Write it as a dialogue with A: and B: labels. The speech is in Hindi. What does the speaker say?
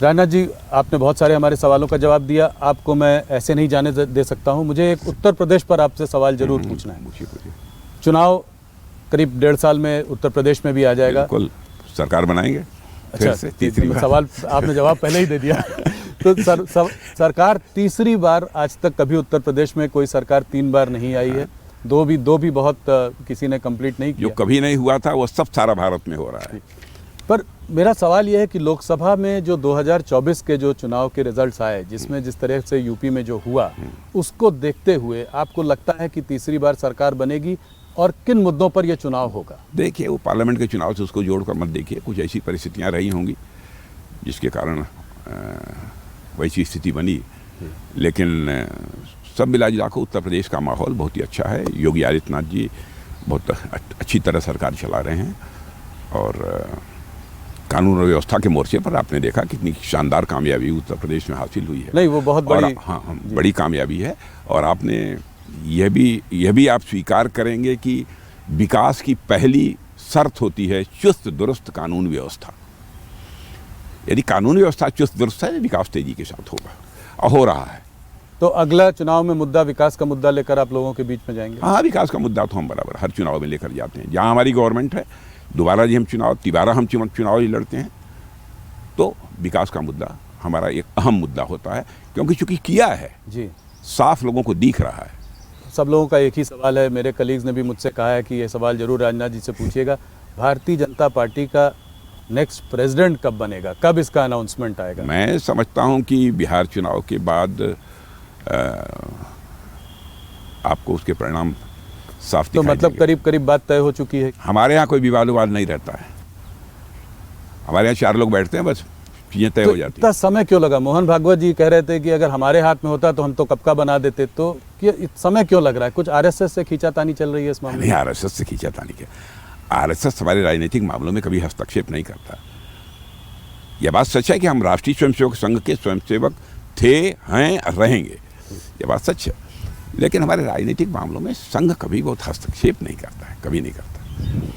A: राजनाथ जी, आपने बहुत सारे हमारे सवालों का जवाब दिया। आपको मैं ऐसे नहीं जाने दे सकता हूं। मुझे एक उत्तर प्रदेश पर आपसे सवाल जरूर पूछना है। चुनाव करीब 1.5 साल में उत्तर प्रदेश में भी आ जाएगा।
B: बिल्कुल, सरकार बनाएंगे।
A: अच्छा, तीसरी बार सवाल आपने जवाब पहले ही दे दिया। तो सरकार तीसरी बार, आज तक कभी उत्तर प्रदेश में कोई सरकार 3 बार नहीं आई है। दो भी बहुत किसी ने कंप्लीट नहीं किया।
B: जो कभी नहीं हुआ था वो सब सारा भारत में हो रहा है।
A: पर मेरा सवाल यह है कि लोकसभा में जो 2024 के जो चुनाव के रिजल्ट्स आए, जिसमें जिस तरह से यूपी में जो हुआ, उसको देखते हुए आपको लगता है कि तीसरी बार सरकार बनेगी और किन मुद्दों पर यह चुनाव होगा?
B: देखिए, वो पार्लियामेंट के चुनाव से उसको जोड़कर मत देखिए। कुछ ऐसी परिस्थितियां रही होंगी जिसके कारण वैसी स्थिति बनी, लेकिन सब मिला जुला कर उत्तर प्रदेश का माहौल बहुत ही अच्छा है। योगी आदित्यनाथ जी बहुत अच्छी तरह सरकार चला रहे हैं और कानून और व्यवस्था के मोर्चे पर आपने देखा कितनी शानदार कामयाबी उत्तर प्रदेश में हासिल हुई है।
A: नहीं, वो बहुत बड़ी,
B: हाँ, बड़ी कामयाबी है। और आपने यह भी आप स्वीकार करेंगे कि विकास की पहली शर्त होती है चुस्त दुरुस्त कानून व्यवस्था। यदि कानून व्यवस्था चुस्त दुरुस्त है, विकास तेजी के साथ होगा और हो रहा है।
A: तो अगला चुनाव में मुद्दा, विकास का मुद्दा लेकर आप लोगों के बीच में जाएंगे?
B: हाँ, विकास का मुद्दा तो हम बराबर हर चुनाव में लेकर जाते हैं। जहाँ हमारी गवर्नमेंट है, दोबारा जी हम तिबारा हम चुनाव ही लड़ते हैं, तो विकास का मुद्दा हमारा एक अहम मुद्दा होता है, क्योंकि चूंकि किया है जी, साफ लोगों को दिख रहा है।
A: सब लोगों का एक ही सवाल है। मेरे कलीग्स ने भी मुझसे कहा है कि ये सवाल जरूर राजनाथ जी से पूछिएगा। भारतीय जनता पार्टी का नेक्स्ट प्रेसिडेंट कब बनेगा, कब इसका अनाउंसमेंट आएगा?
B: मैं समझता हूँ कि बिहार चुनाव के बाद आपको उसके परिणाम साफ
A: तो मतलब करीब बात तय हो चुकी है?
B: हमारे यहाँ कोई विवाद नहीं रहता है। हमारे यहाँ 4 लोग बैठते हैं, बस चीजें तय हो जाती हैं।
A: इतना समय क्यों लगा? मोहन भागवत जी कह रहे थे कि अगर हमारे हाथ में होता तो हम तो कब का बना देते। तो समय क्यों लग रहा है? कुछ आरएसएस से खींचातानी चल रही है इस मामले में?
B: नहीं, आरएसएस से खींचातानी क्या? आरएसएस हमारे राजनीतिक मामलों में कभी हस्तक्षेप नहीं करता। यह बात सच है कि हम राष्ट्रीय स्वयंसेवक संघ के स्वयंसेवक थे, हैं, रहेंगे। ये बात सच है, लेकिन हमारे राजनीतिक मामलों में संघ कभी बहुत हस्तक्षेप नहीं करता है, कभी नहीं करता।